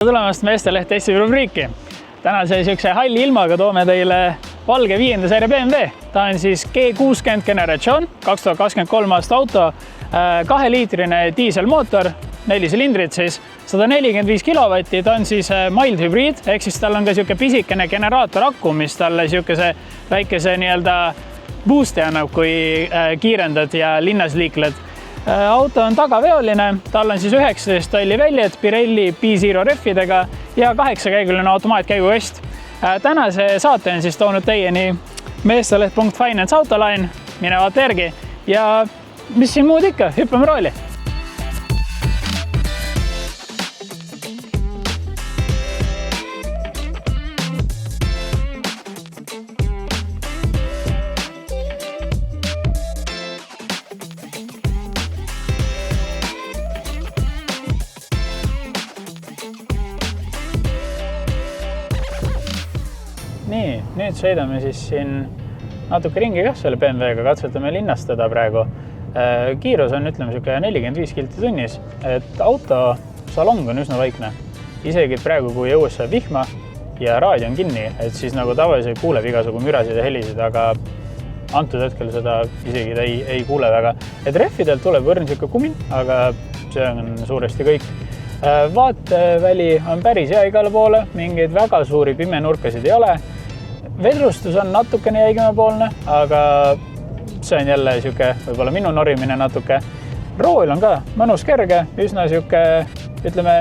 Tulemast Meesteleht Eesti rubriiki. Tänase siukse halli ilmaga toome teile valge 5. seeria BMW. Ta on siis G60 generatsioon, 2023 aasta auto, 2-liitrine diiselmootor, 4 silindrit siis, 145 kilovatti. Ta on siis mild hübriid, ehk siis tal on ka siuke pisikene generaator akku, mis talle siukese väikese boost'i annab, kui kiirendad ja linnas liikled. Auto on tagaveoline, tal on siis 19 tolli väljed Pirelli B0 rehvidega ja 8-käiguline automaatkäigukast. Tänase saate on siis toonud teieni meesteleht.finance autoline, mine vaata järgi ja mis siin muud ikka, hüppame rooli. Nii, nüüd sõidame siis siin natuke ringi kah selle BMW-ga, katsetame linnastada praegu. Kiirus on, ütleme, 45 kilti tunnis, et auto salong on üsna vaikne. Isegi praegu, kui jõues saab vihma ja raadio on kinni, et siis nagu tavaliselt kuuleb igasugu mürasid ja helisid, aga antud hetkel seda isegi ei kuule väga. Et rehvidelt tuleb võrn siuke kumin, aga see on suuresti kõik. Vaateväli on päris hea igale poole, mingeid väga suuri pimenurkasid ei ole. Vedrustus on natukene jäigemapoolne, aga see on jälle siuke, võib-olla minu norimine natuke. Rool on ka mõnus kerge, üsna siuke, ütleme,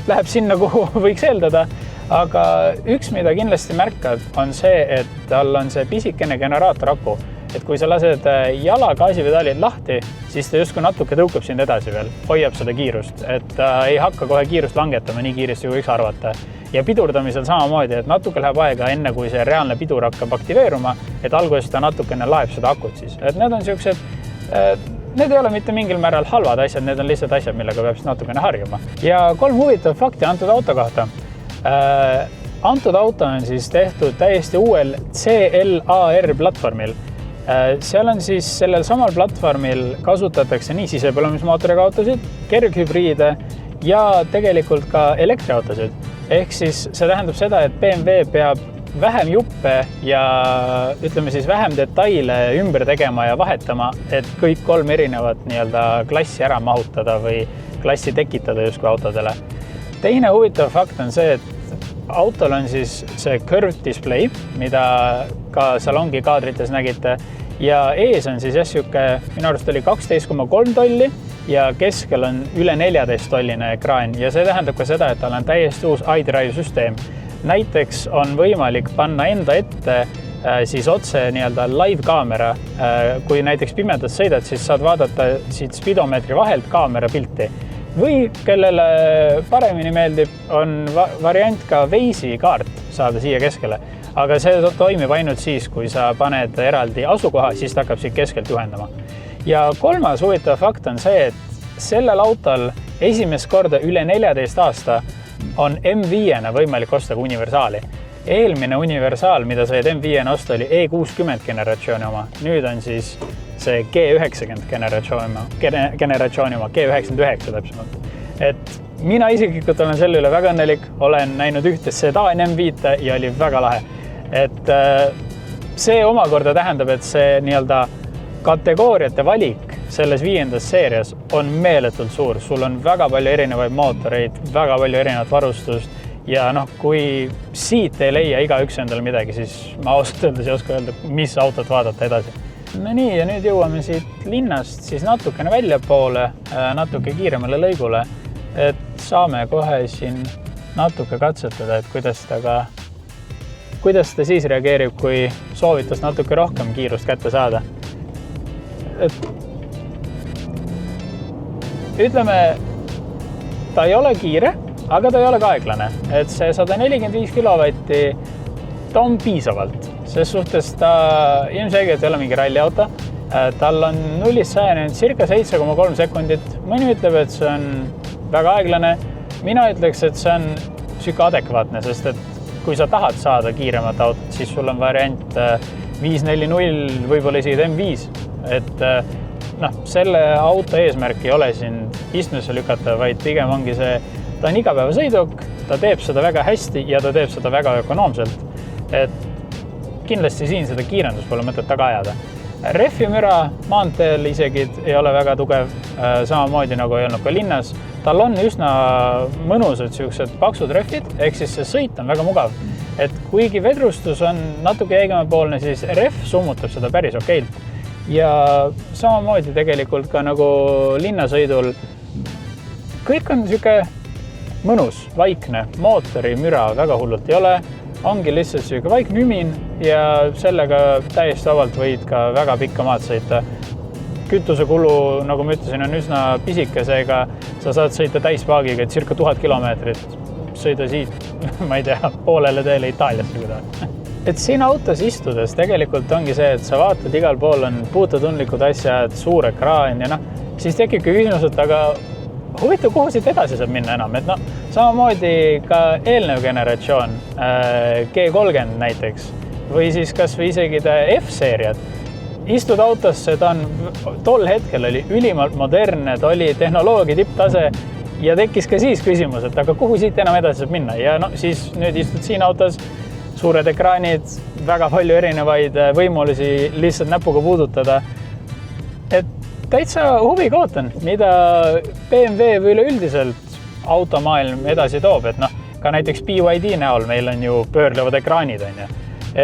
läheb sinna, kuhu võiks eeldada. Aga üks, mida kindlasti märkad, on see, et tal on see pisikene generaator aku. Et kui sa lased jala gaasipedaalid lahti, siis ta justkui natuke tõukab sind edasi veel, hoiab seda kiirust, et ei hakka kohe kiirust langetama nii kiiresti, kui võiks arvata. Ja pidurdamisel samamoodi, et natuke läheb aega enne, kui see reaalne pidur hakkab aktiveeruma, et alguses ta natukene laeb seda akut siis. Et need on siuksed, need ei ole mitte mingil määral halvad asjad, need on lihtsalt asjad, millega peab siis natukene harjuma. Ja 3 huvitav fakti antud auto kohta. Antud auto on siis tehtud täiesti uuel CLAR platvormil. Seal on siis sellel samal platvormil kasutatakse nii sisepõlemismootoriga autosid, kerghübriide ja tegelikult ka elektriautosid. Ehk siis see tähendab seda, et BMW peab vähem juppe ja ütleme siis vähem detaile ümber tegema ja vahetama, et kõik 3 erinevat klassi ära mahutada või klassi tekitada justkui autodele. Teine huvitav fakt on see, et autol on siis see curved display, mida ka salongi kaadrites nägite, ja ees on siis siuke, minu arust oli 12,3 tolli ja keskel on üle 14 tolline ekraan ja see tähendab ka seda, et tal on täiesti uus iDrive süsteem. Näiteks on võimalik panna enda ette siis otse live kaamera. Kui näiteks pimedas sõidad, siis saad vaadata siit spidomeetri vahelt kaamera pilti. Või kellele paremini meeldib, on variant ka Waze'i kaart saada siia keskele. Aga see toimib ainult siis, kui sa paned eraldi asukoha, siis ta hakkab siit keskelt juhendama. Ja 3. huvitav fakt on see, et sellel autol esimest korda üle 14 aasta on M5-na võimalik osta ka universaali. Eelmine universaal, mida said M5-na osta, oli E60 generatsiooni oma. Nüüd on siis see G90 generatsiooni oma, G99 täpsemalt. Et mina isiklikult olen selle üle väga õnnelik, olen näinud ühte sedaan M5 ja oli väga lahe. Et see omakorda tähendab, et see kategooriate valik selles 5. seerias on meeletult suur. Sul on väga palju erinevaid mootoreid, väga palju erinevat varustust ja kui siit ei leia igaüks endale midagi, siis ma ausalt öeldes ei oska öelda, mis autot vaadata edasi. No nii, ja nüüd jõuame siit linnast siis natukene väljapoole, natuke kiiremale lõigule, et saame kohe siin natuke katsetada, et kuidas ta siis reageerib, kui soovitas natuke rohkem kiirust kätte saada. Et ütleme, ta ei ole kiire, aga ta ei ole ka aeglane. Et see 145 kilovatti, ta on piisavalt. Ses suhtes ta ilmselgelt ei ole mingi ralliauto. Tal on 0-100 circa 7,3 sekundit. Mõni ütleb, et see on väga aeglane. Mina ütleks, et see on siuke adekvaatne, sest et kui sa tahad saada kiiremat autot, siis sul on variant 540, võib-olla isegi M5. Et selle auto eesmärk ei ole sind istmesse lükata, vaid pigem ongi see, ta on igapäevasõiduk, ta teeb seda väga hästi ja ta teeb seda väga ökonoomselt. Et kindlasti siin seda kiirendus pole mõtet taga ajada. Refi müra maanteel isegi ei ole väga tugev, samamoodi nagu ei olnud ka linnas. Tal on üsna mõnusad siuksed paksud refid, ehk siis see sõit on väga mugav. Et kuigi vedrustus on natuke jäigemapoolne, siis ref summutab seda päris okeilt. Ja samamoodi tegelikult ka nagu linnasõidul kõik on siuke mõnus, vaikne, mootori müra väga hullult ei ole, ongi lihtsalt siuke vaikne ümin ja sellega täiesti vabalt võid ka väga pikka maad sõita. Kütusekulu, nagu ma ütlesin, on üsna pisike, seega sa saad sõita täispaagiga circa 1000 kilomeetrit, sõida siit, ma ei tea, poolele teele Itaaliasse kui tahad. Et siin autos istudes tegelikult ongi see, et sa vaatad igal pool on puututundlikud asjad, suur ekraan ja siis tekib küsimus, et aga huvitav, kuhu siit edasi saab minna enam, et samamoodi ka eelnev generatsioon, G30 näiteks, või siis kas või isegi F-seeriad. Istud autosse, ta on tol hetkel oli ülimalt modernne, ta oli tehnoloogia tipptase ja tekkis ka siis küsimus, et aga kuhu siit enam edasi saab minna ja siis nüüd istud siin autos, suured ekraanid, väga palju erinevaid võimalusi lihtsalt näpuga puudutada. Et täitsa huviga ootan, mida BMW või üleüldiselt automaailm edasi toob, et ka näiteks BYD näol meil on ju pöörlevad ekraanid, on ju.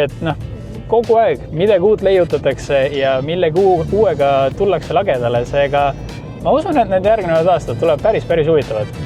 Et kogu aeg midagi uut leiutatakse ja millegi uuega tullakse lagedale, seega ma usun, et need järgnevad aastad tuleb päris huvitavad.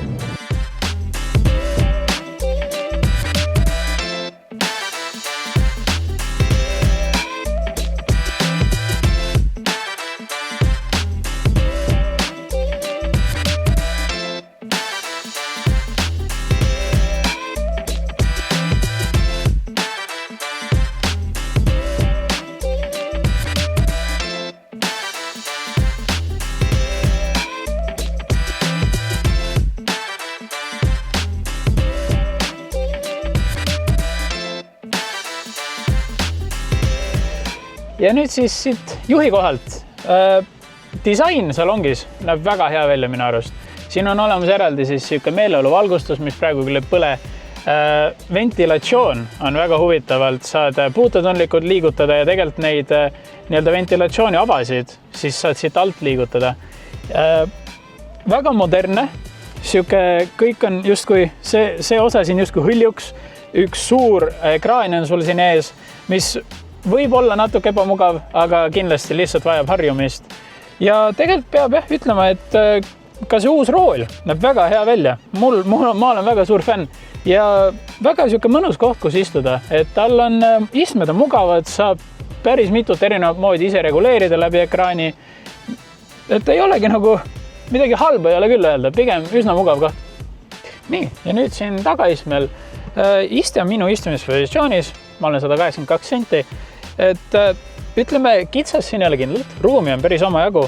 Ja nüüd siis siit juhi kohalt. Disain salongis näeb väga hea välja minu arust. Siin on olemas eraldi siis siuke meeleoluvalgustus, mis praegu küll ei põle. Ventilatsioon on väga huvitavalt, saad puututundlikult liigutada ja tegelikult neid nii-öelda ventilatsiooni avasid, siis saad siit alt liigutada. Väga modernne, siuke kõik on justkui, see osa siin justkui hõljuks, üks suur ekraan on sul siin ees, mis võib olla natuke ebamugav, aga kindlasti lihtsalt vajab harjumist. Ja tegelikult peab ütlema, et ka see uus rool näeb väga hea välja. Ma olen väga suur fänn ja väga siuke mõnus koht, kus istuda. Et tal on istmed on mugavad, saab päris mitut erinevat moodi ise reguleerida läbi ekraani. Et ei olegi nagu midagi halba ei ole küll öelda, pigem üsna mugav koht. Nii, ja nüüd siin tagaistmel istu on minu istumispositsioonis. Ma olen 182 senti, et ütleme, kitsas siin ei ole kindlalt, ruumi on päris omajagu,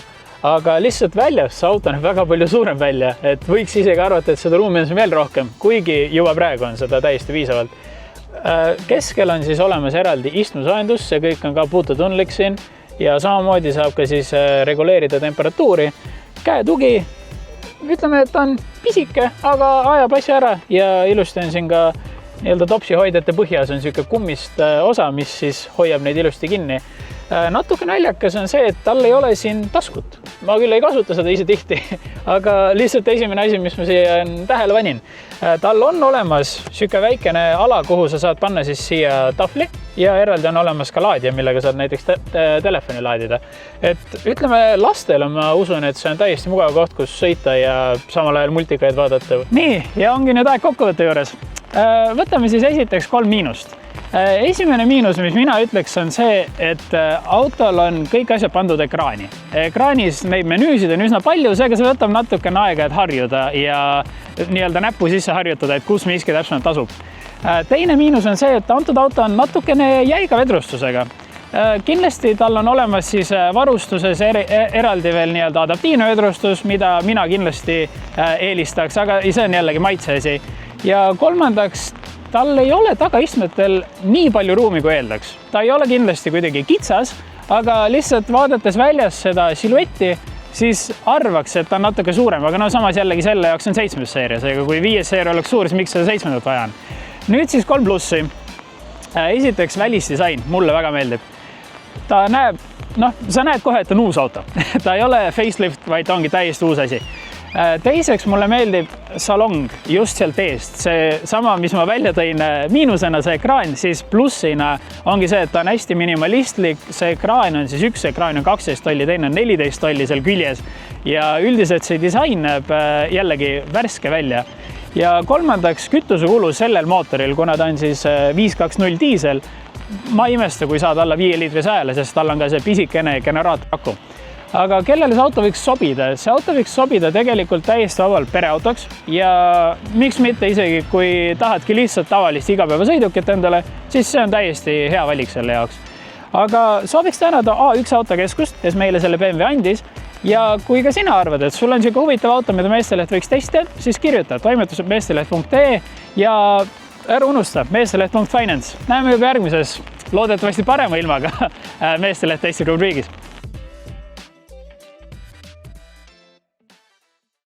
aga lihtsalt väljas see auto on väga palju suurem välja, et võiks isegi arvata, et seda ruumi on siin veel rohkem, kuigi juba praegu on seda täiesti piisavalt. Keskel on siis olemas eraldi istumisojendus, see kõik on ka puututundlik siin ja samamoodi saab ka siis reguleerida temperatuuri. Käetugi, ütleme, et on pisike, aga ajab asja ära ja ilusti on siin ka nii-öelda topsihoidjate põhjas on siuke kummist osa, mis siis hoiab neid ilusti kinni. Natuke naljakas on see, et tal ei ole siin taskut. Ma küll ei kasuta seda ise tihti, aga lihtsalt esimene asi, mis ma siia tähele panin. Tal on olemas siuke väikene ala, kuhu sa saad panna siis siia tahvli ja eraldi on olemas ka laadija, millega saad näiteks telefoni laadida. Et ütleme, lastele ma usun, et see on täiesti mugav koht, kus sõita ja samal ajal multikaid vaadata. Nii, ja ongi nüüd aeg kokkuvõtte juures. Võtame siis esiteks 3 miinust. Esimene miinus, mis mina ütleks, on see, et autol on kõik asjad pandud ekraani. Ekraanis neid menüüsid on üsna palju, seega see võtab natukene aega, et harjuda ja nii-öelda näpu sisse harjutada, et kus miski täpselt tasub. Teine miinus on see, et antud auto on natukene jäiga vedrustusega. Kindlasti tal on olemas siis varustuses eraldi veel nii-öelda adaptiivne vedrustus, mida mina kindlasti eelistaks, aga see on jällegi maitseasi. Ja kolmandaks, tal ei ole tagaistmetel nii palju ruumi, kui eeldaks. Ta ei ole kindlasti kuidagi kitsas, aga lihtsalt vaadates väljas seda siluetti, siis arvaks, et ta on natuke suurem, aga no samas jällegi selle jaoks on 7. seeria, seega kui 5. seeria oleks suur, siis miks seda 7. vaja on. Nüüd siis 3 plussi. Esiteks välisdisain, mulle väga meeldib. Ta näeb, sa näed kohe, et on uus auto. Ta ei ole facelift, vaid ta ongi täiesti uus asi. Teiseks mulle meeldib salong just sealt eest. See sama, mis ma välja tõin miinusena, see ekraan, siis plussina ongi see, et ta on hästi minimalistlik. See ekraan on siis üks ekraan on 12 tolli, teine on 14 tolli seal küljes. Ja üldiselt see disain näeb jällegi värske välja. Ja kolmandaks kütusekulu sellel mootoril, kuna ta on siis 520 diisel, ma ei imesta, kui saad alla 5 liitri sajale, sest tal on ka see pisikene generaatoriaku. Aga kellele see auto võiks sobida? See auto võiks sobida tegelikult täiesti vabalt pereautoks ja miks mitte isegi, kui tahadki lihtsalt tavalist igapäevasõidukit endale, siis see on täiesti hea valik selle jaoks. Aga sooviks tänada A1 autokeskust, kes meile selle BMW andis ja kui ka sina arvad, et sul on selline huvitav auto, mida Meesteleht võiks testida, siis kirjuta toimetused.meesteleht.ee ja ära unusta meesteleht.finance. Näeme juba järgmises, loodetavasti parema ilmaga Meesteleht Eesti rubriigis.